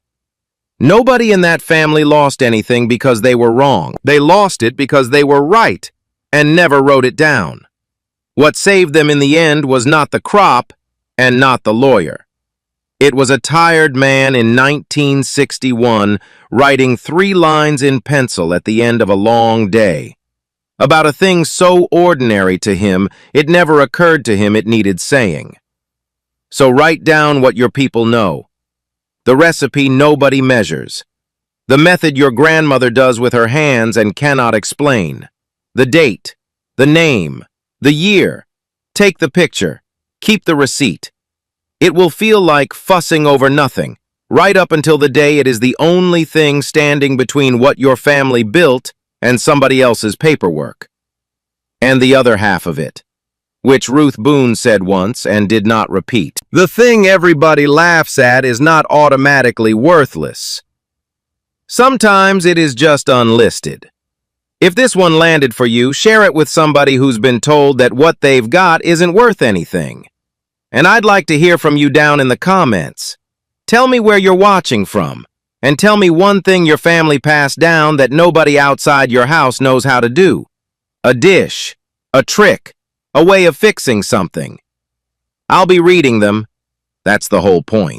Speaker 1: Nobody in that family lost anything because they were wrong. They lost it because they were right and never wrote it down. What saved them in the end was not the crop and not the lawyer. It was a tired man in 1961 writing 3 lines in pencil at the end of a long day about a thing so ordinary to him it never occurred to him it needed saying. So write down what your people know, the recipe nobody measures, the method your grandmother does with her hands and cannot explain, the date, the name, the year. Take the picture, keep the receipt. It will feel like fussing over nothing, right up until the day it is the only thing standing between what your family built and somebody else's paperwork. And the other half of it, which Ruth Boone said once and did not repeat. The thing everybody laughs at is not automatically worthless. Sometimes it is just unlisted. If this one landed for you, share it with somebody who's been told that what they've got isn't worth anything. And I'd like to hear from you down in the comments. Tell me where you're watching from, and tell me one thing your family passed down that nobody outside your house knows how to do. A dish, a trick, a way of fixing something. I'll be reading them. That's the whole point.